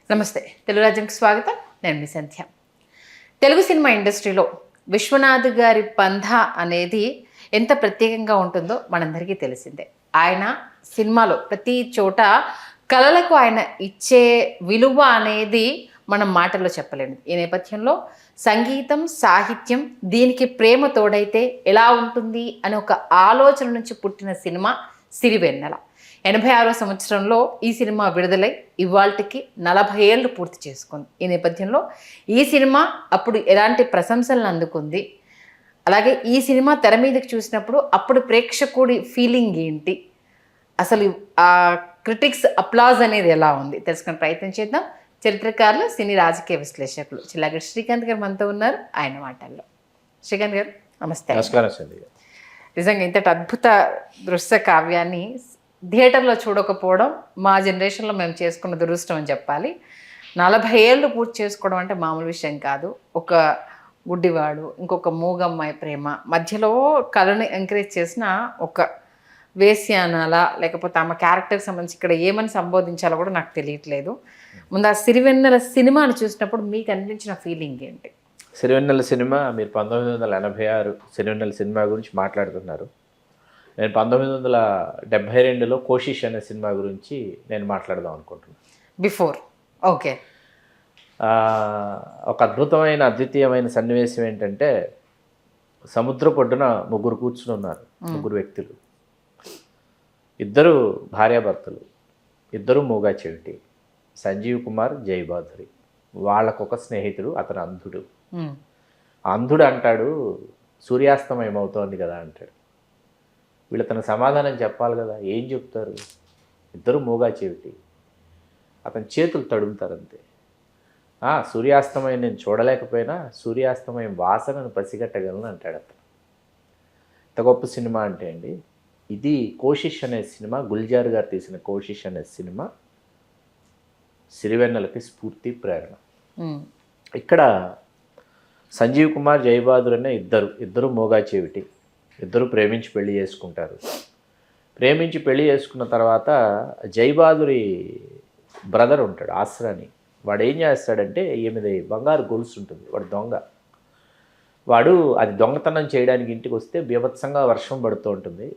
నమస్తే, తెలుగు రాజ్యంకి స్వాగతం. నేను మీ సంధ్య. తెలుగు సినిమా ఇండస్ట్రీలో విశ్వనాథ్ గారి పంధ అనేది ఎంత ప్రత్యేకంగా ఉంటుందో మనందరికీ తెలిసిందే. ఆయన సినిమాలో ప్రతి చోట కళలకు ఆయన ఇచ్చే విలువ అనేది మనం మాటల్లో చెప్పలేము. ఈ నేపథ్యంలో సంగీతం, సాహిత్యం దీనికి ప్రేమ తోడైతే ఎలా ఉంటుంది అనే ఒక ఆలోచన నుంచి పుట్టిన సినిమా సిరివెన్నెల. 86వ సంవత్సరంలో ఈ సినిమా విడుదలై ఇవాళకి 40 ఏళ్ళు పూర్తి చేసుకుంది. ఈ నేపథ్యంలో ఈ సినిమా అప్పుడు ఎలాంటి ప్రశంసలను అందుకుంది, అలాగే ఈ సినిమా తెర మీదకి చూసినప్పుడు అప్పుడు ప్రేక్షకుడి ఫీలింగ్ ఏంటి, అసలు ఆ క్రిటిక్స్ అప్లాజ్ అనేది ఎలా ఉంది తెలుసుకునే ప్రయత్నం చేద్దాం. చరిత్రకారులు, సినీ రాజకీయ విశ్లేషకులు చిల్లాగడ్డి శ్రీకాంత్ గారు మనతో ఉన్నారు. ఆయన మాటల్లో. శ్రీకాంత్ గారు నమస్తే. నమస్కారం. నిజంగా ఇంతటి అద్భుత దృశ్య కావ్యాన్ని థియేటర్లో చూడకపోవడం మా జనరేషన్లో మేము చేసుకున్న దురదృష్టం అని చెప్పాలి. 40 ఏళ్ళు పూర్తి చేసుకోవడం అంటే మామూలు విషయం కాదు. ఒక గుడ్డివాడు, ఇంకొక మూగమ్మాయి ప్రేమ మధ్యలో కళని ఎంకరేజ్ చేసిన ఒక వేశ్యానాల, లేకపోతే ఆమె క్యారెక్టర్కి సంబంధించి ఇక్కడ ఏమని సంబోధించాలో కూడా నాకు తెలియట్లేదు. ముందు ఆ సిరివెన్నెల సినిమాను చూసినప్పుడు మీకు అనిపించిన ఫీలింగ్ ఏంటి? సిరివెన్నెల సినిమా, మీరు 1986 సిరివెన్నెల సినిమా గురించి మాట్లాడుతున్నారు. నేను 1972లో కోషిష్ అనే సినిమా గురించి నేను మాట్లాడదాం అనుకుంటున్నాను. Before okay. ఒక అద్భుతమైన సన్నివేశం ఏంటంటే, సముద్ర పొడ్డున ముగ్గురు కూర్చుని ఉన్నారు. ముగ్గురు వ్యక్తులు, ఇద్దరు భార్యాభర్తలు, ఇద్దరు మూగా చెవిటి, సంజీవ్ కుమార్, జయబాధురి. వాళ్ళకొక స్నేహితుడు, అతను అంధుడు. అంధుడు అంటాడు, సూర్యాస్తమయం అవుతోంది కదా అంటాడు. వీళ్ళు తన సమాధానం చెప్పాలి కదా, ఏం చెప్తారు? ఇద్దరు మూగా చెవిటి, అతని చేతులు తడుముతారంతే. సూర్యాస్తమయం నేను చూడలేకపోయినా సూర్యాస్తమయం వాసనను పసిగట్టగలను అంటాడు అతను. ఇంత గొప్ప సినిమా అంటే అండి ఇది. కోషిష్ అనే సినిమా, గుల్జార్ గారు తీసిన కోషిష్ అనే సినిమా సిరివెన్నెలకి స్ఫూర్తి, ప్రేరణ. ఇక్కడ సంజీవ్ కుమార్, జయబాదుర్ అనే ఇద్దరు మూగా చెవిటి, ఇద్దరు ప్రేమించి పెళ్లి చేసుకుంటారు. ప్రేమించి పెళ్లి చేసుకున్న తర్వాత జయబాదురి బ్రదర్ ఉంటాడు ఆశ్రాని. వాడు ఏం చేస్తాడంటే, ఈమెది బంగారు గొలుసు ఉంటుంది, వాడు దొంగ. వాడు అది దొంగతనం చేయడానికి ఇంటికి వస్తే బీభత్సంగా వర్షం పడుతూ ఉంటుంది.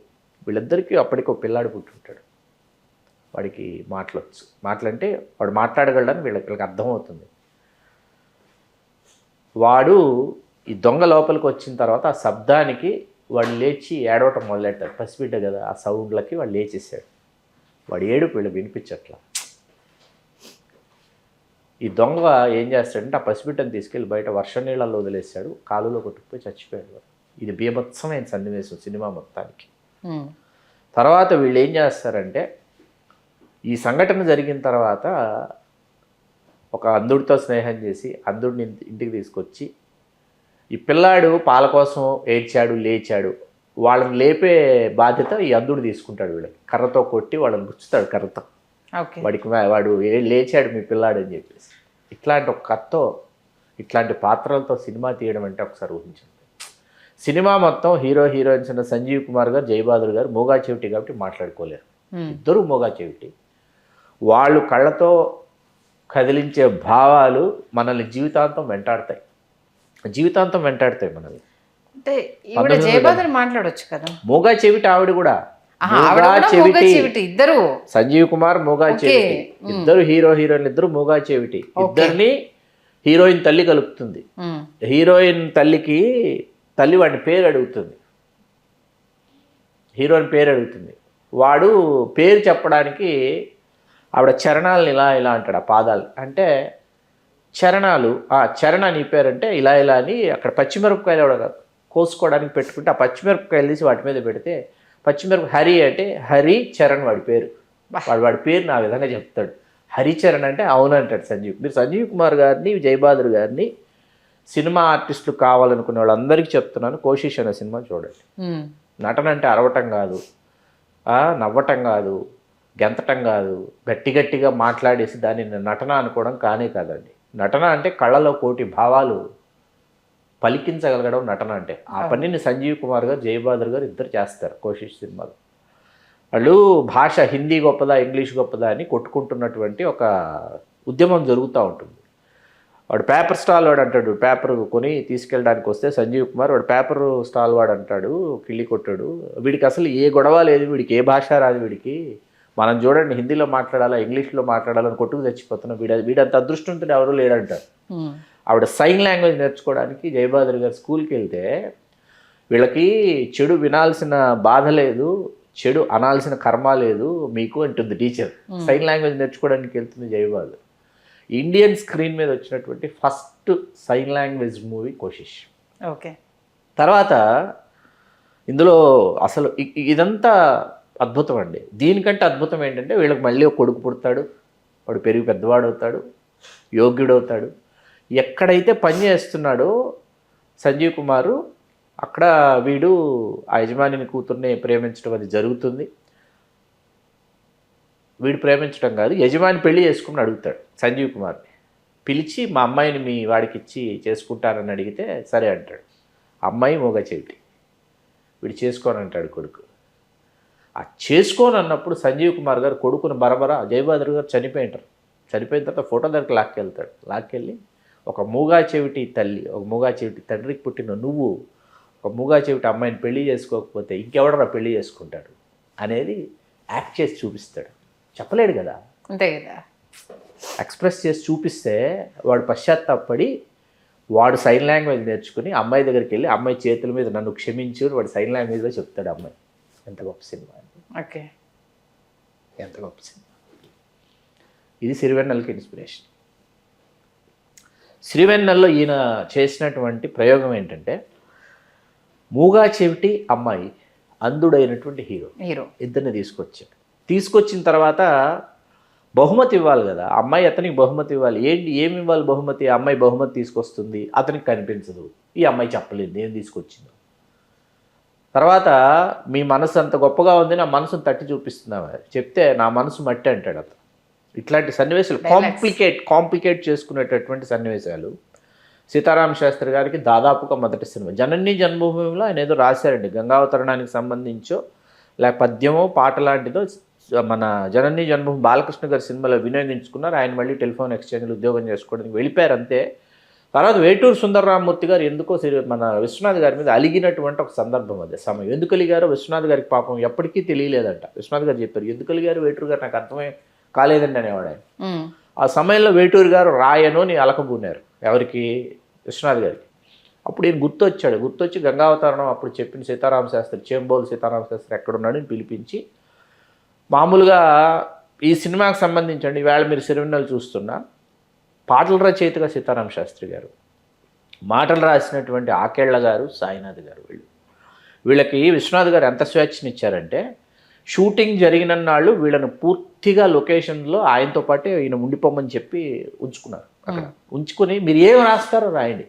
వీళ్ళిద్దరికీ అప్పటికి ఒక పిల్లాడు పుట్టుంటాడు. వాడికి మాటలొచ్చు. మాటలంటే వాడు మాట్లాడగలడని వీళ్ళకి అర్థమవుతుంది. వాడు ఈ దొంగ లోపలికి వచ్చిన తర్వాత ఆ శబ్దానికి వాడు లేచి ఏడవటం మొదలెట్టాడు. పసిబిడ్డ కదా, ఆ సౌండ్లకి వాడు లేచేసాడు. వాడు ఏడుపు వీళ్ళు వినిపించట్లా. ఈ దొంగ ఏం చేస్తాడంటే, ఆ పసిబిడ్డను తీసుకెళ్ళి బయట వర్షం నీళ్ళల్లో వదిలేశాడు. కాలులో కొట్టుకుపోయి చచ్చిపోయాడు. ఇది బీభత్సమైన సన్నివేశం సినిమా మొత్తానికి. తర్వాత వీళ్ళు ఏం చేస్తారంటే, ఈ సంఘటన జరిగిన తర్వాత ఒక అంధుడితో స్నేహం చేసి అంధుడిని ఇంటికి తీసుకొచ్చి, ఈ పిల్లాడు పాల కోసం ఏడ్చాడు, లేచాడు, వాళ్ళని లేపే బాధ్యత ఈ అంధుడు తీసుకుంటాడు. వీళ్ళకి కర్రతో కొట్టి వాళ్ళని గుచ్చుతాడు కర్రతో. వాడికి వాడు లేచాడు మీ పిల్లాడు అని చెప్పేసి. ఇట్లాంటి ఒక కథతో, ఇట్లాంటి పాత్రలతో సినిమా తీయడం అంటే ఒకసారి ఊహించండి. సినిమా మొత్తం హీరో హీరోయిన్స్ ఉన్న సంజీవ్ కుమార్ గారు, జయబాదుర్ గారు మూగా చెవిటి కాబట్టి మాట్లాడుకోలేరు. ఇద్దరు మూగా చెవిటి. వాళ్ళు కళ్ళతో కదిలించే భావాలు మనల్ని జీవితాంతం వెంటాడతాయి మనల్ని. మాట్లాడొచ్చు కదా. మూగా చెవిటి ఆవిడ కూడా. ఇద్దరు సంజీవ్ కుమార్ మూగా చెవిటి, ఇద్దరు హీరో హీరోయిన్ ఇద్దరు మూగా చెవిటి. ఇద్దరిని హీరోయిన్ తల్లి కలుపుతుంది. హీరోయిన్ తల్లి వాడి పేరు అడుగుతుంది. హీరోయిన్ పేరు అడుగుతుంది. వాడు పేరు చెప్పడానికి ఆవిడ చరణాలను ఇలా అంటాడు. ఆ పాదాలు అంటే చరణాలు. చరణ నీ పేరంటే ఇలా అని అక్కడ పచ్చిమిరపకాయలు ఆవిడ కోసుకోవడానికి పెట్టుకుంటే, ఆ పచ్చిమిరపకాయలు తీసి వాటి మీద పెడితే హరి అంటే హరి చరణ్ వాడి పేరు. వాడి పేరు నా విధంగా చెప్తాడు. హరిచరణ్ అంటే అవునంటాడు సంజీవ్. మీరు సంజీవ్ కుమార్ గారిని, జయబాదుర్ గారిని సినిమా ఆర్టిస్టులు కావాలనుకునే వాళ్ళందరికీ చెప్తున్నాను, కోషిష్ అనే సినిమా చూడండి. నటన అంటే అరవటం కాదు, నవ్వటం కాదు, గెంతటం కాదు, గట్టిగా మాట్లాడేసి దాన్ని నటన అనుకోవడం కాదండి. నటన అంటే కళ్ళలో కోటి భావాలు పలికించగలగడం నటన అంటే. ఆ పనిని సంజీవ్ కుమార్ గారు, జయబాదుర్ గారు ఇద్దరు చేస్తారు కోషిష్ సినిమాలో. వాళ్ళు భాష హిందీ గొప్పదా ఇంగ్లీష్ గొప్పదా అని కొట్టుకుంటున్నటువంటి ఒక ఉద్యమం జరుగుతూ ఉంటుంది. వాడు పేపర్ స్టాల్ వాడు అంటాడు, పేపర్ కొని తీసుకెళ్ళడానికి వస్తే సంజీవ్ కుమార్ వాడు పేపర్ స్టాల్ వాడు అంటాడు, కిళ్ళి కొట్టాడు, వీడికి అసలు ఏ గొడవ లేదు, వీడికి ఏ భాష రాదు, వీడికి మనం చూడండి హిందీలో మాట్లాడాలా ఇంగ్లీష్లో మాట్లాడాలని కొట్టుకు చచ్చిపోతున్నాం, వీడంత అదృష్టవంతుడు ఎవరు లేడంటారు. ఆవిడ సైన్ లాంగ్వేజ్ నేర్చుకోవడానికి జయబాద్రి గారు స్కూల్కి వెళ్తే వీళ్ళకి చెడు వినాల్సిన బాధ లేదు, చెడు అనాల్సిన కర్మ లేదు మీకు అంటుంది టీచర్. సైన్ లాంగ్వేజ్ నేర్చుకోవడానికి వెళ్తుంది జయబాద్రి. ఇండియన్ స్క్రీన్ మీద వచ్చినటువంటి first sign language movie Koshish. Okay. తర్వాత ఇందులో అసలు ఇదంతా అద్భుతం అండి. దీనికంటే అద్భుతం ఏంటంటే వీళ్ళకి మళ్ళీ ఒక కొడుకు పుడతాడు, వాడు పెరిగి పెద్దవాడు అవుతాడు, యోగ్యుడవుతాడు. ఎక్కడైతే పని చేస్తున్నాడో సంజీవ్ కుమారు అక్కడ వీడు ఆ యజమానిని కూతుర్ని ప్రేమించడం అది జరుగుతుంది. వీడు ప్రేమించడం కాదు, యజమాని పెళ్లి చేసుకుని అడుగుతాడు సంజీవ్ కుమార్ని పిలిచి, మా అమ్మాయిని మీ వాడికి ఇచ్చి చేసుకుంటానని అడిగితే సరే అంటాడు. అమ్మాయి మూగ చెవిటి, వీడు చేసుకోనంటాడు కొడుకు. ఆ చేసుకోని అన్నప్పుడు సంజీవ్ కుమార్ గారు కొడుకుని బరబరా జయబాద్రి గారు చనిపోయింటారు. చనిపోయిన తర్వాత ఫోటో దగ్గరికి లాక్కెళ్తాడు. లాక్కెళ్ళి ఒక మూగా చెవిటి తల్లి, ఒక మూగా చెవిటి తండ్రికి పుట్టిన నువ్వు ఒక మూగా చెవిటి అమ్మాయిని పెళ్లి చేసుకోకపోతే ఇంకెవడరా పెళ్లి చేసుకుంటాడు అనేది యాక్ట్ చేసి చూపిస్తాడు. చెప్పలేడు కదా, అంతే కదా, ఎక్స్ప్రెస్ చేసి చూపిస్తే వాడు పశ్చాత్తాపడి వాడు సైన్ లాంగ్వేజ్ నేర్చుకుని అమ్మాయి దగ్గరికి వెళ్ళి అమ్మాయి చేతుల మీద నన్ను క్షమించు వాడు సైన్ లాంగ్వేజ్లో చెప్తాడు. అమ్మాయి ఎంత గొప్ప సినిమా అండి. ఓకే, ఎంత గొప్ప సినిమా. ఇది సిరివెన్నెలకి ఇన్స్పిరేషన్. సిరివెన్నెలలో ఈయన చేసినటువంటి ప్రయోగం ఏంటంటే మూగా చెవిటి అమ్మాయి, అంధుడైనటువంటి హీరో ఇద్దరిని తీసుకొచ్చిన తర్వాత బహుమతి ఇవ్వాలి కదా, అమ్మాయి అతనికి బహుమతి ఇవ్వాలి. ఏమి ఇవ్వాలి బహుమతి? అమ్మాయి బహుమతి తీసుకొస్తుంది, అతనికి కనిపించదు, ఈ అమ్మాయి చెప్పలేదు ఏం తీసుకొచ్చిందో. తర్వాత మీ మనసు అంత గొప్పగా ఉంది, నా మనసును తట్టి చూపిస్తున్నావా చెప్తే నా మనసు మట్టి అంటాడు అతను. ఇట్లాంటి సన్నివేశాలు కాంప్లికేట్ చేసుకునేటటువంటి సన్నివేశాలు సీతారామ శాస్త్రి గారికి దాదాపుగా మొదటి సినిమా. జనని జన్మభూమిలో ఆయన ఏదో రాశారండి, గంగావతరణానికి సంబంధించో లేక పద్యమో పాట లాంటిదో మన జనని జన్మభూమి బాలకృష్ణ గారి సినిమాలో వినియోగించుకున్నారు. ఆయన మళ్ళీ టెలిఫోన్ ఎక్స్చేంజ్లో ఉద్యోగం చేసుకోవడానికి వెళ్ళిపోయారు అంతే. తర్వాత వేటూరు సుందరరామూర్తి గారు ఎందుకో మన విశ్వనాథ్ గారి మీద అలిగినటువంటి ఒక సందర్భం అది సమయం. ఎందుకు అలిగారో విశ్వనాథ్ గారికి పాపం ఎప్పటికీ తెలియలేదంట. విశ్వనాథ్ గారు చెప్పారు ఎందుకు అలిగారు వేటూరు గారు నాకు అర్థమే కాలేదండి అనేవాడు ఆయన. ఆ సమయంలో వేటూరు గారు రాయను అని అలకబూనారు ఎవరికి? విశ్వనాథ్ గారికి. అప్పుడు ఈయన గుర్తొచ్చి గంగావతరణం అప్పుడు చెప్పిన సీతారామ శాస్త్రి, చేంబోలు సీతారామ శాస్త్రి ఎక్కడున్నాడని పిలిపించి మామూలుగా ఈ సినిమాకి సంబంధించండి ఈవేళ మీరు సిరివెన్నెల చూస్తున్నా పాటల రచయితగా సీతారామ శాస్త్రి గారు, మాటలు రాసినటువంటి ఆకేళ్ల గారు, సాయినాథ్ గారు, వీళ్ళకి విశ్వనాథ్ గారు ఎంత స్వేచ్ఛనిచ్చారంటే షూటింగ్ జరిగినన్నాళ్ళు వీళ్ళని పూర్తిగా లొకేషన్లో ఆయనతో పాటే ఈయన ఉండిపోమని చెప్పి ఉంచుకున్నారు. అక్కడ ఉంచుకొని మీరు ఏం రాస్తారో రాయండి,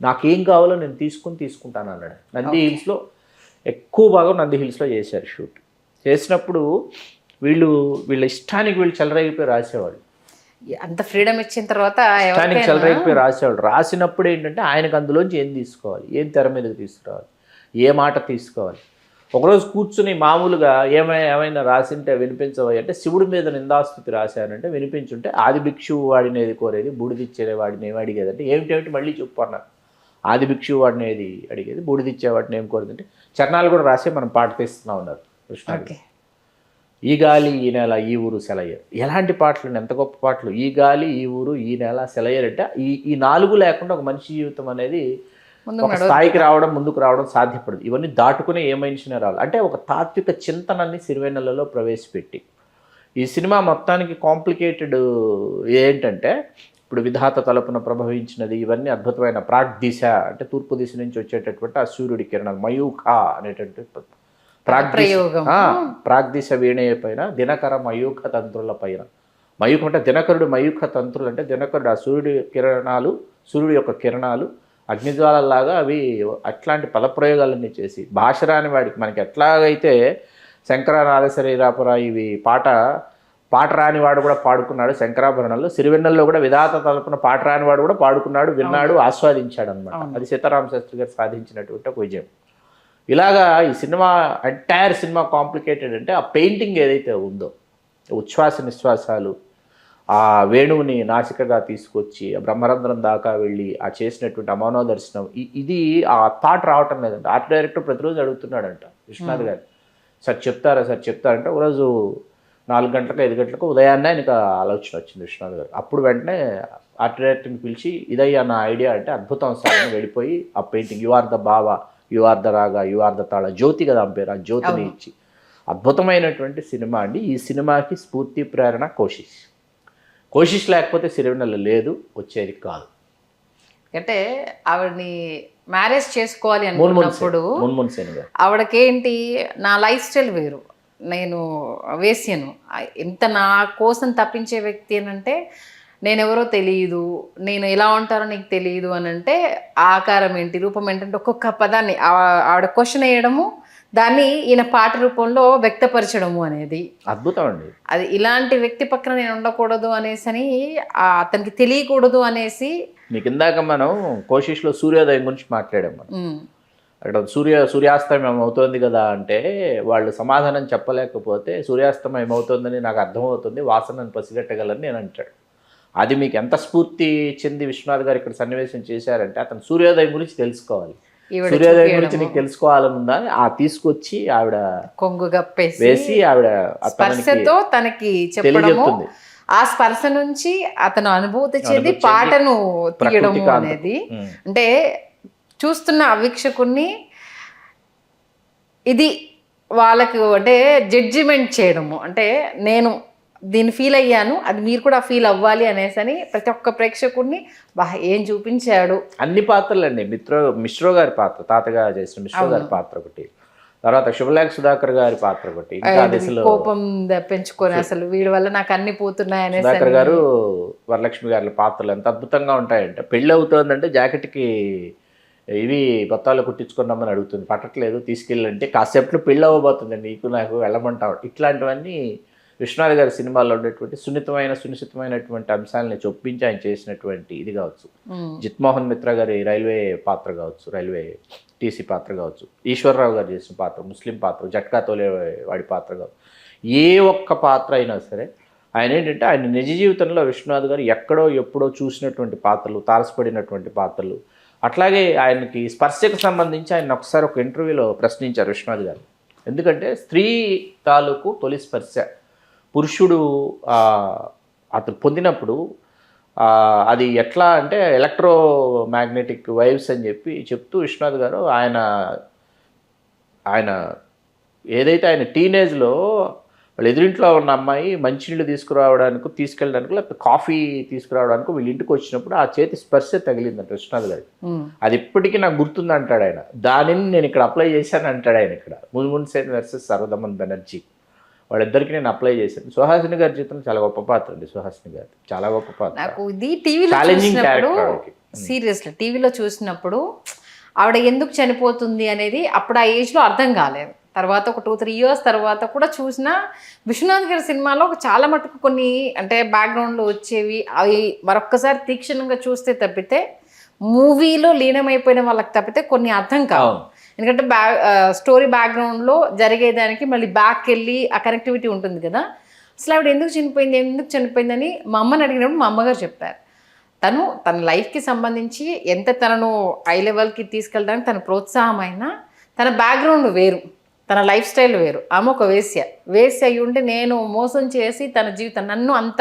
నాకేం కావాలో నేను తీసుకుంటాను అన్నాడు. నంది హిల్స్లో ఎక్కువ భాగం నంది హిల్స్లో చేశారు షూట్. చేసినప్పుడు వీళ్ళ ఇష్టానికి వీళ్ళు చెలరైపోయి రాసేవాళ్ళు. అంత ఫ్రీడమ్ ఇచ్చిన తర్వాత ఇష్టానికి చెలరైపోయి రాసేవాళ్ళు. రాసినప్పుడు ఏంటంటే ఆయనకు అందులోంచి ఏం తీసుకోవాలి, ఏం తెర మీదకి తీసుకురావాలి, ఏ మాట తీసుకోవాలి. ఒకరోజు కూర్చుని మామూలుగా ఏమైనా రాసింటే వినిపించవా అంటే శివుడి మీద నిందాస్తుతి రాశానంటే వినిపించుంటే ఆది భిక్షువు వాడినేది కోరేది బూడిదిచ్చే వాడిని ఏమి అడిగేదంటే ఏమిటేమిటి మళ్ళీ చెప్పు అన్నారు. ఆది భిక్షువు వాడినేది అడిగేది బూడిదిచ్చే వాడిని ఏం కోరేదంటే చరణాలు కూడా రాసి మనం పాట తీస్తున్నాం ఉన్నారు కృష్ణ. ఈ గాలి ఈ నెల ఈ ఊరు సెలయ్యరు. ఎలాంటి పాటలు, ఎంత గొప్ప పాటలు. ఈ గాలి ఈ ఊరు ఈ నెల సెలయ్యరంటే ఈ నాలుగు లేకుండా ఒక మనిషి జీవితం అనేది ఒక స్థాయికి రావడం, ముందుకు రావడం సాధ్యపడదు. ఇవన్నీ దాటుకునే ఏ మనిషినే రావాలి. అంటే ఒక తాత్విక చింతనాన్ని సిరివెన్నెలలో ప్రవేశపెట్టి ఈ సినిమా మొత్తానికి కాంప్లికేటెడ్ ఏంటంటే ఇప్పుడు విధాత తలపున ప్రభవించినది ఇవన్నీ అద్భుతమైన ప్రాగ్దిశ అంటే తూర్పు దిశ నుంచి వచ్చేటటువంటి ఆ సూర్యుడి కిరణాలు మయూఖ అనేటటువంటి ప్రాగ్దిశ వీణ పైన దినకర మయూఖ తంత్రుల పైన. మయూఖం అంటే దినకరుడు, మయూఖ తంత్రులు అంటే దినకరుడు ఆ సూర్యుడి యొక్క కిరణాలు అగ్నిజ్వాలలాగా అవి అట్లాంటి పదప్రయోగాలన్నీ చేసి భాష రాని వాడికి మనకి ఎట్లాగైతే శంకరానాథ శరీరాపుర ఇవి పాట రాని వాడు కూడా పాడుకున్నాడు శంకరాభరణంలో, సిరివెన్నెలలో కూడా విధాత తలపున పాట రాని వాడు కూడా పాడుకున్నాడు, విన్నాడు, ఆస్వాదించాడు అనమాట. అది సీతారామ శాస్త్రి గారు సాధించినటువంటి ఒక విజయం. ఇలాగా ఈ సినిమా ఎంటైర్ సినిమా కాంప్లికేటెడ్ అంటే ఆ పెయింటింగ్ ఏదైతే ఉందో ఉచ్ఛ్వాస నిశ్వాసాలు, ఆ వేణువుని నాసికగా తీసుకొచ్చి ఆ బ్రహ్మరంధ్రం దాకా వెళ్ళి ఆ చేసినటువంటి అమౌనో దర్శనం ఇది ఆ థాట్ రావటం లేదంట. ఆర్ట్ డైరెక్టర్ ప్రతిరోజు అడుగుతున్నాడంట విశ్వనాథ్ గారు, సార్ చెప్తారంటే ఒకరోజు 4 గంటలకు 5 గంటలకు ఉదయాన్నే ఆయనకు ఆలోచన వచ్చింది విశ్వనాథ్ గారు. అప్పుడు వెంటనే ఆర్ట్ డైరెక్టర్ని పిలిచి ఇదయ్యా నా ఐడియా అంటే, అద్భుతం సార్ అని వెళ్ళిపోయి ఆ పెయింటింగ్ యు ఆర్ ద బావ, యు ఆర్ ద రాగా, యు ఆర్ ద తాళ, జ్యోతి కదా ఆమె పేరు, ఆ జ్యోతిని ఇచ్చి అద్భుతమైనటువంటి సినిమా అండి. ఈ సినిమాకి స్ఫూర్తి ప్రేరణ కోషిష్ లేకపోతే సిరివెన్నెల లేదు, వచ్చేది కాదు. అంటే ఆవిడని మ్యారేజ్ చేసుకోవాలి అనుకున్నప్పుడు ఆవిడకేంటి, నా లైఫ్ స్టైల్ వేరు, నేను వేశ్యను, ఎంత నా కోసం తప్పించే వ్యక్తి అని అంటే నేనెవరో తెలియదు, నేను ఎలా ఉంటారో నీకు తెలియదు అని అంటే ఆకారం ఏంటి, రూపం ఏంటంటే ఒక్కొక్క పదాన్ని ఆవిడ క్వశ్చన్ వేయడము, దాన్ని ఈయన పాట రూపంలో వ్యక్తపరచడము అనేది అద్భుతం అండి. అది ఇలాంటి వ్యక్తి పక్కన నేను ఉండకూడదు అనేసి అతనికి తెలియకూడదు అనేసి. మీకు ఇందాక మనం కోషిష్లో సూర్యోదయం గురించి మాట్లాడాం. మనం అక్కడ సూర్యాస్తమయం అవుతోంది కదా అంటే వాళ్ళు సమాధానం చెప్పలేకపోతే సూర్యాస్తమయం అవుతోందని నాకు అర్థమవుతుంది, వాసనను పసిగట్టగలని నేను అంటాడు. అది మీకు ఎంత స్ఫూర్తి చెంది విశ్వనాథ్ గారు ఇక్కడ సన్నివేశం చేశారంటే, అతను సూర్యోదయం గురించి తెలుసుకోవాలి, సూర్యోదయం గురించి నీకు తెలుసుకోవాలని ఉందా ఆ తీసుకొచ్చి ఆవిడ కొంగు గప్పేసి వేసి ఆవిడ స్పర్శతో తనకి చెప్పడము, ఆ స్పర్శ నుంచి అతను అనుభూతి చెంది పాటను తీయడము అనేది, అంటే చూస్తున్న వీక్షకుణ్ణి ఇది వాళ్ళకు అంటే జడ్జిమెంట్ చేయడము, అంటే నేను దీన్ని ఫీల్ అయ్యాను, అది మీరు కూడా ఫీల్ అవ్వాలి అనేసి ప్రతి ఒక్క ప్రేక్షకుడిని ఏం చూపించాడు. అన్ని పాత్రలు అండి. మిశ్రో గారి పాత్ర, తాతగా చేసిన మిశ్రో గారి పాత్ర ఒకటి, తర్వాత శుభలేఖ సుధాకర్ గారి పాత్ర ఒకటి, ఇంకా దిశలో కోపం పెంచుకొని అసలు వీడి వల్ల నాకు అన్ని పోతున్నాయి అనేసి సుధాకర్ గారు, వరలక్ష్మి గారి పాత్రలు ఎంత అద్భుతంగా ఉంటాయంటే, పెళ్ళి అవుతుందంటే జాకెట్కి ఇవి బత్తాలు కుట్టించుకున్నామని అడుగుతుంది, పట్టట్లేదు తీసుకెళ్ళంటే కాసేపట్లో పెళ్ళి అవ్వబోతుంది, నీకు నాకు వెళ్ళమంటావు. ఇట్లాంటివన్నీ విశ్వనాథ్ గారి సినిమాల్లో ఉండేటువంటి సున్నితమైనటువంటి అంశాలని చొప్పించి ఆయన చేసినటువంటి ఇది కావచ్చు. జిత్మోహన్ మిత్రా గారి రైల్వే పాత్ర కావచ్చు, రైల్వే టీసీ పాత్ర కావచ్చు, ఈశ్వరరావు గారు చేసిన పాత్ర, ముస్లిం పాత్ర, జట్కా తోలే వాడి పాత్ర కావచ్చు, ఏ ఒక్క పాత్ర అయినా సరే ఆయన ఏంటంటే ఆయన నిజ జీవితంలో విశ్వనాథ్ గారు ఎక్కడో ఎప్పుడో చూసినటువంటి పాత్రలు, తారసపడినటువంటి పాత్రలు. అట్లాగే ఆయనకి స్పర్శకు సంబంధించి ఆయన ఒకసారి ఒక ఇంటర్వ్యూలో ప్రశ్నించారు విశ్వనాథ్ గారు. ఎందుకంటే స్త్రీ తాలూకు తొలి స్పర్శ పురుషుడు అతను పొందినప్పుడు అది ఎట్లా అంటే ఎలక్ట్రో మ్యాగ్నెటిక్ వైవ్స్ అని చెప్తూ విశ్వనాథ్ గారు ఆయన ఏదైతే ఆయన టీనేజ్లో వాళ్ళ ఎదురింట్లో ఉన్న అమ్మాయి మంచినీళ్ళు తీసుకెళ్ళడానికి లేకపోతే కాఫీ తీసుకురావడానికి వీళ్ళ ఇంటికి వచ్చినప్పుడు ఆ చేతి స్పర్శ తగిలిందంట విశ్వనాథ్ గారికి. అది ఇప్పటికీ నాకు గుర్తుంది అంటాడు ఆయన. దానిని నేను ఇక్కడ అప్లై చేశాను అంటాడు ఆయన. ఇక్కడ మున్మున్ సేన్ వర్సెస్ సర్వదమన్ బెనర్జీ, వాళ్ళిద్దరికి నేను అప్లై చేశాను. సుహాసిని గారి జీవితం చాలా గొప్ప పాత్ర అండి. సుహాసిని గారి చాలా గొప్ప పాత్ర. నాకు ఇది టీవీలో సీరియస్లీ టీవీలో చూసినప్పుడు ఆవిడ ఎందుకు చనిపోతుంది అనేది అప్పుడు ఆ ఏజ్లో అర్థం కాలేదు. తర్వాత ఒక 2-3 ఇయర్స్ తర్వాత కూడా చూసిన విశ్వనాథ్ గారి సినిమాలో చాలా మటుకు కొన్ని అంటే బ్యాక్గ్రౌండ్లో వచ్చేవి అవి మరొక్కసారి తీక్షణంగా చూస్తే తప్పితే, మూవీలో లీనమైపోయిన వాళ్ళకి తప్పితే కొన్ని అర్థం కావు. ఎందుకంటే స్టోరీ బ్యాక్గ్రౌండ్లో జరిగేదానికి మళ్ళీ బ్యాక్ వెళ్ళి ఆ కనెక్టివిటీ ఉంటుంది కదా. అసలు ఆవిడ ఎందుకు చనిపోయిందని మా అమ్మని అడిగినప్పుడు మా అమ్మగారు చెప్పారు. తన లైఫ్కి సంబంధించి ఎంత తనను హై లెవెల్కి తీసుకెళ్ళడానికి తన ప్రోత్సాహం అయినా తన బ్యాక్గ్రౌండ్ వేరు, తన లైఫ్ స్టైల్ వేరు. ఆమె ఒక వేశ్య అయ్యి ఉంటే నేను మోసం చేసి తన జీవితం నన్ను అంత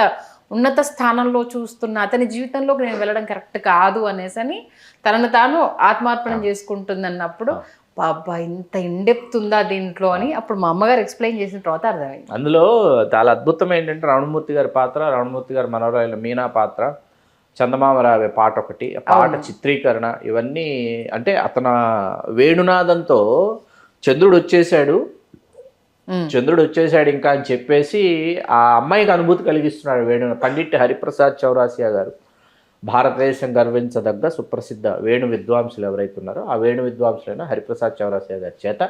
ఉన్నత స్థానంలో చూస్తున్న అతని జీవితంలోకి నేను వెళ్ళడం కరెక్ట్ కాదు అనేసి తనను తాను ఆత్మార్పణం చేసుకుంటుందన్నప్పుడు బాబా ఇంత ఇండెప్త్ ఉందా దీంట్లో అని అప్పుడు మా అమ్మగారు ఎక్స్ప్లెయిన్ చేసిన తర్వాత అర్థమైంది. అందులో చాలా అద్భుతం ఏంటంటే రమణమూర్తి గారి పాత్ర, రమణమూర్తి గారి మనవరాలు మీనా పాత్ర, చందమామరావే పాట ఒకటి, ఆ పాట చిత్రీకరణ, ఇవన్నీ అంటే అతను వేణునాదంతో చంద్రుడు వచ్చేసాడు ఇంకా అని చెప్పేసి ఆ అమ్మాయికి అనుభూతి కలిగిస్తున్నాడు పండిట్ హరిప్రసాద్ చౌరాసియా గారు. భారతదేశం గర్వించదగ్గ సుప్రసిద్ధ వేణు విద్వాంసులు ఎవరైతే ఉన్నారో ఆ వేణు విద్వాంసులైన హరిప్రసాద్ చౌరాసియా గారి చేత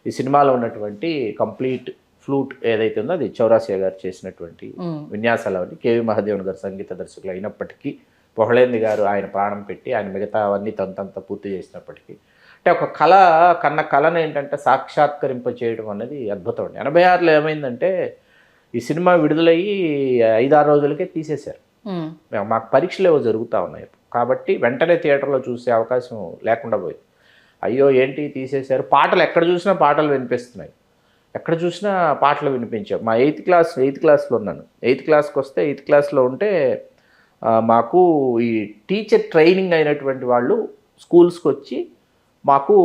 ఈ సినిమాలో ఉన్నటువంటి కంప్లీట్ ఫ్లూట్ ఏదైతే ఉందో అది చౌరాసియా గారు చేసినటువంటి విన్యాసాలు అవన్నీ కేవి మహాదేవన్ గారు సంగీత దర్శకులు అయినప్పటికీ, పొహళేంది గారు ఆయన ప్రాణం పెట్టి ఆయన మిగతా అవన్నీ తనంత పూర్తి చేసినప్పటికీ, అంటే ఒక కళను ఏంటంటే సాక్షాత్కరింప చేయడం అనేది అద్భుతం అండి. 86లో ఏమైందంటే ఈ సినిమా విడుదలయ్యి 5-6 రోజులకే తీసేశారు. మాకు పరీక్షలు ఏవో జరుగుతూ ఉన్నాయి కాబట్టి వెంటనే థియేటర్లో చూసే అవకాశం లేకుండా పోయింది. అయ్యో ఏంటి తీసేశారు, పాటలు ఎక్కడ చూసినా పాటలు వినిపిస్తున్నాయి, ఎక్కడ చూసినా పాటలు వినిపించావు. మా ఎయిత్ క్లాస్లో ఉన్నాను. 8th క్లాస్కి వస్తే 8th క్లాస్లో ఉంటే మాకు ఈ టీచర్ ట్రైనింగ్ అయినటువంటి వాళ్ళు స్కూల్స్కి వచ్చి మాకు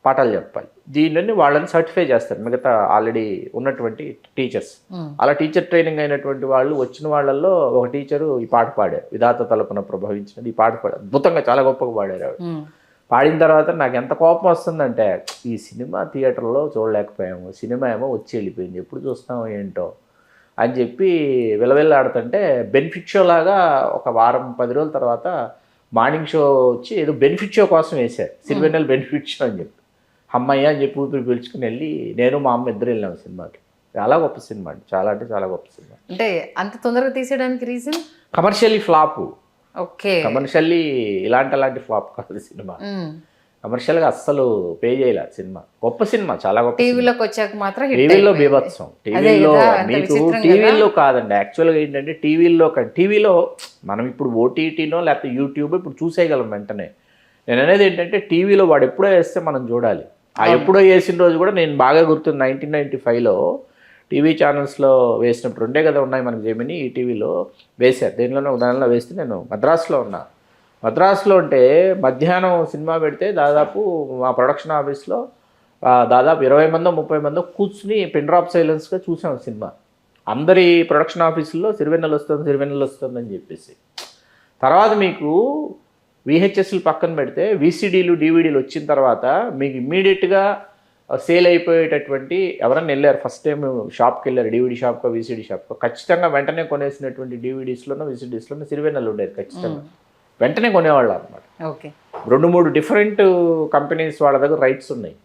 పాఠాలు చెప్పాలి. దీనిని వాళ్ళని సర్టిఫై చేస్తారు మిగతా ఆల్రెడీ ఉన్నటువంటి టీచర్స్. అలా టీచర్ ట్రైనింగ్ అయినటువంటి వాళ్ళు వచ్చిన వాళ్ళల్లో ఒక టీచరు ఈ పాట పాడారు, విధాత తలపున ప్రభవించినది. ఈ పాట పాడారు అద్భుతంగా, చాలా గొప్పగా పాడారు ఆవిడ. పాడిన తర్వాత నాకు ఎంత కోపం వస్తుందంటే, ఈ సినిమా థియేటర్లో చూడలేకపోయాము, సినిమా ఏమో వచ్చి వెళ్ళిపోయింది, ఎప్పుడు చూస్తామో ఏంటో అని చెప్పి విలవిల్లాడుతుంటే బెనిఫిట్ షో లాగా ఒక వారం 10 రోజుల తర్వాత మార్నింగ్ షో వచ్చి ఏదో బెనిఫిట్ షో కోసం వేశారు, సిరివెన్నెల బెనిఫిట్ షో అని చెప్పి. అమ్మయ్య అని చెప్పి ఊపిరి పీల్చుకుని వెళ్ళి నేను మా అమ్మ ఇద్దరు వెళ్ళాము సినిమాకి. చాలా గొప్ప సినిమా అండి, చాలా అంటే చాలా గొప్ప సినిమా. అంటే అంత తొందరగా తీసేయడానికి reason commercially flop. Okay, commercially అలాంటి ఫ్లాప్ కాదు సినిమా. కమర్షియల్గా అస్సలు పే చేయలే సినిమా. గొప్ప సినిమా, చాలా గొప్ప. టీవీలోకి వచ్చాక మాత్రం టీవీలో బీభత్సం. టీవీలో మీకు టీవీలో కాదండి, యాక్చువల్గా ఏంటంటే టీవీలో మనం ఇప్పుడు ఓటీటీనో లేకపోతే యూట్యూబ్ ఇప్పుడు చూసేయగలం వెంటనే. నేను అనేది ఏంటంటే టీవీలో వాడు ఎప్పుడో వేస్తే మనం చూడాలి. ఆ ఎప్పుడో వేసిన రోజు కూడా నేను బాగా గుర్తుంది, 1995లో టీవీ ఛానల్స్లో వేసినప్పుడు ఉండే కదా ఉన్నాయి మనకి జెమిని, ఈ టీవీలో వేశారు. దేనిలోనే ఉదాహరణలో వేస్తే నేను మద్రాసులో ఉన్నా. మద్రాసులో ఉంటే మధ్యాహ్నం సినిమా పెడితే దాదాపు మా ప్రొడక్షన్ ఆఫీస్లో దాదాపు 20 మందో 30 మందో కూర్చుని పిన్ డ్రాప్ సైలెన్స్గా చూసాం సినిమా. అందరి ప్రొడక్షన్ ఆఫీసుల్లో సిరివెన్నెల వస్తుందని చెప్పేసి. తర్వాత మీకు VHSలు పక్కన పెడితే VCDలు DVDలు వచ్చిన తర్వాత మీకు ఇమ్మీడియట్గా సేల్ అయిపోయేటటువంటి ఎవరన్నా వెళ్ళారు ఫస్ట్ టైం షాప్కి వెళ్ళారు, DVD షాప్కో VCD షాప్కో, ఖచ్చితంగా వెంటనే కొనేసినటువంటి DVDస్లోనో VCDస్లోనో సిరివెన్నెల ఉండేది ఖచ్చితంగా. వెంటనే కొనేవాళ్ళు అనమాట. ఓకే, 2-3 డిఫరెంట్ కంపెనీస్ వాళ్ళ దగ్గర రైట్స్ ఉన్నాయి,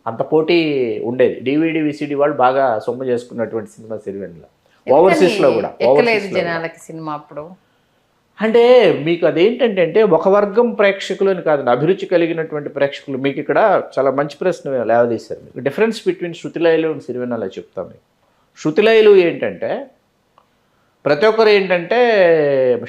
అంత పోటీ ఉండేది. DVD VCD వాళ్ళు బాగా సొమ్ము చేసుకున్నటువంటి సినిమా సిరివెన్నెల. ఓవర్సీస్లో కూడా జనాలకి సినిమా అప్పుడు అంటే మీకు అదేంటంటే అంటే ఒక వర్గం ప్రేక్షకులు అని కాదండి, అభిరుచి కలిగినటువంటి ప్రేక్షకులు. మీకు ఇక్కడ చాలా మంచి ప్రశ్న లేవదీశారు. మీకు డిఫరెన్స్ బిట్వీన్ శృతిలయలు అండ్ సిరివెన్నెల చెప్తాను. మీకు శృతిలయలు ఏంటంటే ప్రతి ఒక్కరు ఏంటంటే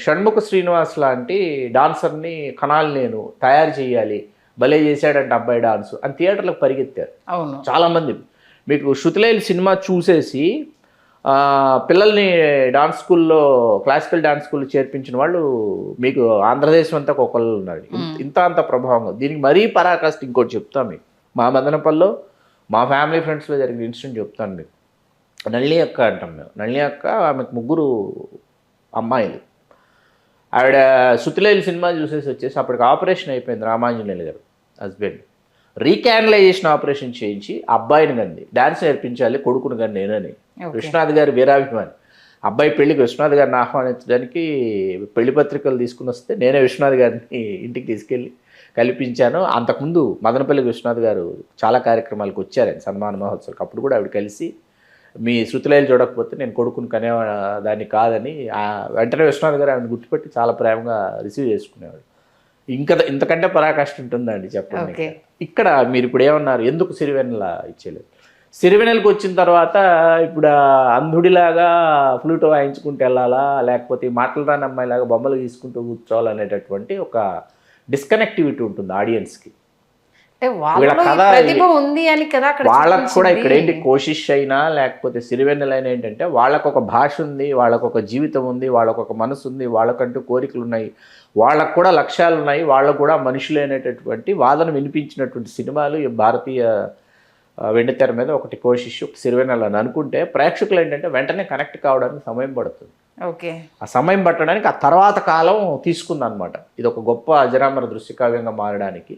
షణ్ముఖ శ్రీనివాస్ లాంటి డాన్సర్ని కనాలి, నేను తయారు చేయాలి, భలే చేశాడంటే అబ్బాయి డాన్స్ అని థియేటర్లకు పరిగెత్తారు. అవును, చాలామంది. మీకు శృతిలయలు సినిమా చూసేసి పిల్లల్ని డాన్స్ స్కూల్లో, క్లాసికల్ డాన్స్ స్కూల్లో చేర్పించిన వాళ్ళు మీకు ఆంధ్రదేశం అంతా ఒకళ్ళు ఉన్నారు. అంత ప్రభావంగా దీనికి మరీ పరాకాష్ట. ఇంకోటి చెప్తాను మీకు, మా మదనపల్లిలో మా ఫ్యామిలీ ఫ్రెండ్స్లో జరిగిన ఇన్సిడెంట్ చెప్తాను మీకు. నళిని అక్క అంటాం మేము. నళిని అక్క, ఆమెకు 3 అమ్మాయిలు. ఆవిడ శృతిలయలు సినిమా చూసేసి వచ్చేసి అప్పటికి ఆపరేషన్ అయిపోయింది, రామాంజనేయులు గారు హస్బెండ్ రీక్యానలైజేషన్ ఆపరేషన్ చేయించి అబ్బాయిని కంది డ్యాన్స్ నేర్పించాలి, కొడుకుని కానీ నేనని. విశ్వనాథ్ గారి వీరాభిమాని. అబ్బాయి పెళ్లికి విశ్వనాథ్ గారిని ఆహ్వానించడానికి పెళ్లి పత్రికలు తీసుకుని వస్తే నేనే విశ్వనాథ్ గారిని ఇంటికి తీసుకెళ్ళి కల్పించాను. అంతకుముందు మదనపల్లి విశ్వనాథ్ గారు చాలా కార్యక్రమాలకు వచ్చారండి, సన్మాన మహోత్సవాలకు. అప్పుడు కూడా ఆవిడ కలిసి మీ శృతిలయలు చూడకపోతే నేను కొడుకుని కనేదాన్ని కాదని వెంటనే విశ్వనాథ్ గారు ఆవిడని గుర్తుపెట్టి చాలా ప్రేమగా రిసీవ్ చేసుకునేవాడు. ఇంతకంటే పరాకాష్ట ఉంటుందండి చెప్పండి. ఇక్కడ మీరు ఇప్పుడు ఏమన్నారు, ఎందుకు సిరివెన్నెల ఇచ్చేలేదు? సిరివెన్నెలకు వచ్చిన తర్వాత ఇప్పుడు అంధుడిలాగా ఫ్లూట్ వాయించుకుంటూ వెళ్ళాలా, లేకపోతే మాటలు రాని అమ్మాయిలాగా బొమ్మలు తీసుకుంటూ కూర్చోవాలనేటటువంటి ఒక డిస్కనెక్టివిటీ ఉంటుంది ఆడియన్స్కి. వాళ్ళకు కూడా ఇక్కడ ఏంటి కోషిష్ అయినా లేకపోతే సిరివెన్నెల అయినా ఏంటంటే వాళ్ళకు ఒక భాష ఉంది, వాళ్ళకు ఒక జీవితం ఉంది, వాళ్ళకు ఒక మనసు ఉంది, వాళ్ళకంటూ కోరికలు ఉన్నాయి, వాళ్ళకు కూడా లక్ష్యాలు ఉన్నాయి, వాళ్ళకు కూడా మనుషులు అనేటటువంటి వాదన వినిపించినటువంటి సినిమాలు ఈ భారతీయ వెండితెర మీద ఒకటి కోషిష్, సిరివెన్నెల అని అనుకుంటే ప్రేక్షకులు ఏంటంటే వెంటనే కనెక్ట్ కావడానికి సమయం పడుతుంది. ఓకే, ఆ సమయం పట్టడానికి ఆ తర్వాత కాలం తీసుకుందనమాట. ఇది ఒక గొప్ప అజరామర దృశ్యకావ్యంగా మారడానికి,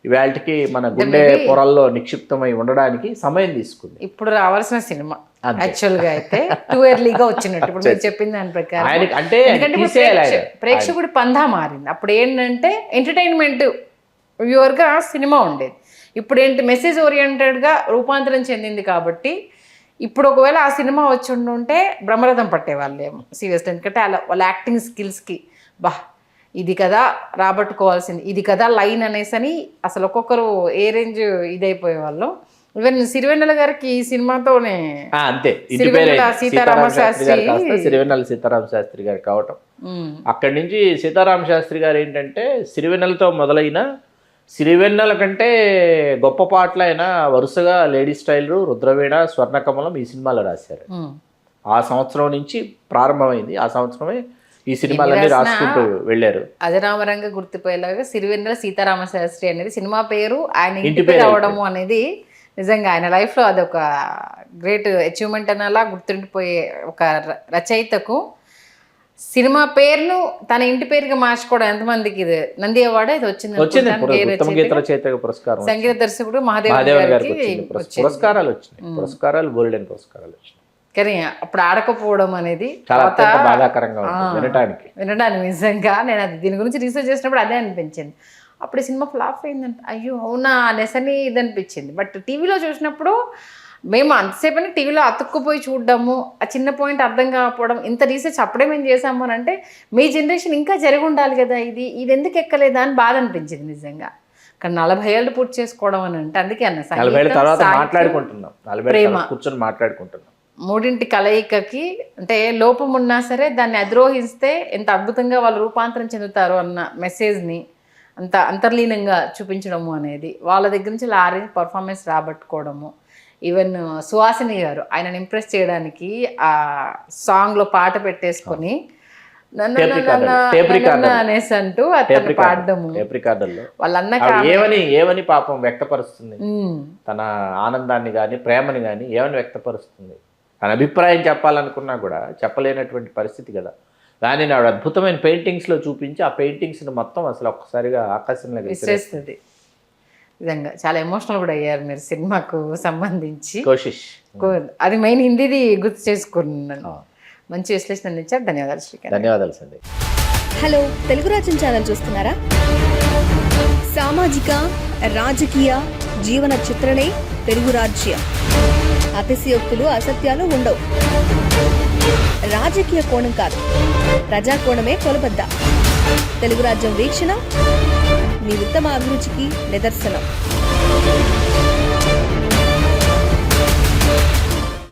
ఇవాళకి మన గుండె పొరల్లో నిక్షిప్తమై ఉండడానికి సమయం తీసుకుంది. ఇప్పుడు రావాల్సిన సినిమా యాక్చువల్గా అయితే టూ ఎర్లీగా వచ్చినట్టు ఇప్పుడు మీరు చెప్పిన దాని ప్రకారం. అంటే ప్రేక్షకుడి పందా మారింది. అప్పుడు ఏంటంటే ఎంటర్టైన్మెంట్ వ్యూవర్గా సినిమా ఉండేది, ఇప్పుడు ఏంటి మెసేజ్ ఓరియంటెడ్గా రూపాంతరం చెందింది. కాబట్టి ఇప్పుడు ఒకవేళ ఆ సినిమా వచ్చి ఉంటే బ్రహ్మరథం పట్టేవాళ్ళేమో సీరియస్లీ. ఎందుకంటే అలా వాళ్ళ యాక్టింగ్ స్కిల్స్కి ఇది కదా రాబట్టుకోవాల్సింది, ఇది కదా లైన్ అనేసి అని అసలు ఒక్కొక్కరు ఏ రేంజ్ ఇదైపోయే వాళ్ళు. ఈవెన్ సిరివెన్నెల గారికి ఈ సినిమాతోనే అంతే ఇంటి పేరు సిరివెన్నెల సీతారామ శాస్త్రి గారు కాస్త సిరివెన్నెల సీతారామ శాస్త్రి గారు కావటం. అక్కడి నుంచి సీతారామ శాస్త్రి గారు ఏంటంటే సిరివెన్నెలతో మొదలైన సిరివెన్నెల కంటే గొప్ప పాటలైన వరుసగా లేడీ స్టైల్, రుద్రవీణ, స్వర్ణకమలం ఈ సినిమాలో రాశారు. ఆ సంవత్సరం నుంచి ప్రారంభమైంది. ఆ సంవత్సరమే ఈ సినిమాలన్నీ రాసుకుంటూ వెళ్ళారు. అజరామరంగా గుర్తుపోయేలాగా సిరివెన్నెల సీతారామ శాస్త్రి అనేది సినిమా పేరు, ఆయన ఇంటి పేరు అవడము అనేది నిజంగా ఆయన లైఫ్లో అదొక గ్రేట్ అచీవ్మెంట్ అలా గుర్తుండిపోయే ఒక రచయితకు సినిమా పేరును తన ఇంటి పేరుగా మార్చుకోవడం ఎంతమందికి ఇది నంది అవార్డు ఇది వచ్చింది. ఉత్తమ గీత రచయిత పురస్కారం, సంగీత దర్శకుడు మహాదేవ్ గారికి పురస్కారాలు వచ్చినాయి. పురస్కారాలు గోల్డెన్ పురస్కారాలు వచ్చినాయి. కానీ అప్పుడు ఆడకపోవడం అనేది చాలా బాధాకరంగా వినడానికి నిజంగా. నేను అది దీని గురించి రీసెర్చ్ చేసినప్పుడు అదే అనిపించింది. అప్పుడు సినిమా ఫ్లాప్ అయిందంట, అయ్యో అవునా అనేసని ఇది అనిపించింది. బట్ టీవీలో చూసినప్పుడు మేము అంతసేపని టీవీలో అతుక్కుపోయి చూడడము, ఆ చిన్న పాయింట్ అర్థం కాకపోవడం, ఇంత రీసెర్చ్ అప్పుడే మేము చేసాము అని అంటే మీ జనరేషన్ ఇంకా జరిగి ఉండాలి కదా, ఇది ఎందుకు ఎక్కలేదా అని బాధ అనిపించింది నిజంగా. కానీ 40 ఏళ్ళు పూర్తి చేసుకోవడం అని అంటే అందుకే అన్న 40 ఏళ్ళ తర్వాత మాట్లాడుకుంటున్నాం, 40 ఏళ్ళ కూర్చొని మాట్లాడుకుంటున్నాం. మూడింటి కలయికకి అంటే లోపం ఉన్నా సరే దాన్ని అధిరోహిస్తే ఎంత అద్భుతంగా వాళ్ళు రూపాంతరం చెందుతారు అన్న మెసేజ్ని అంత అంతర్లీనంగా చూపించడము అనేది వాళ్ళ దగ్గర నుంచి లారీ పర్ఫార్మెన్స్ రాబట్టుకోవడము. ఈవెన్ సుహాసిని గారు ఆయనను ఇంప్రెస్ చేయడానికి ఆ సాంగ్లో పాట పెట్టేసుకొని అనేసి అంటూ అతను పాడడము వాళ్ళన్న ఏమని పాపం వ్యక్తపరుస్తుంది, తన ఆనందాన్ని కానీ ప్రేమని కానీ ఏమని వ్యక్తపరుస్తుంది, తన అభిప్రాయం చెప్పాలనుకున్నా కూడా చెప్పలేనటువంటి పరిస్థితి కదా. దాన్ని ఆవిడ అద్భుతమైన పెయింటింగ్స్లో చూపించి ఆ పెయింటింగ్స్ని మొత్తం అసలు ఒక్కసారిగా ఆకాశంలోకి విసిరేస్తుంది. నిజంగా చాలా ఎమోషనల్ కూడా అయ్యారు మీరు సినిమాకు సంబంధించి. కోషిష్ అది మెయిన్ హిందీది గుర్తు చేసుకున్నాను. మంచి విశ్లేషణ ఇచ్చారు. ధన్యవాదాలు శ్రీకాంత్. ధన్యవాదాలు సందీప్. హలో, తెలుగు రాజ్యం ఛానల్ చూస్తున్నారా? సామాజిక రాజకీయ జీవన చిత్రణే తెలుగు రాజ్యం. అతిశయోక్తులు అసత్యాలు ఉండవు. రాజకీయ కోణం కాదు, ప్రజా కోణమే కొలబద్ద. తెలుగు రాజ్యం వీక్షణ మీ ఉత్తమ అభిరుచికి నిదర్శనం.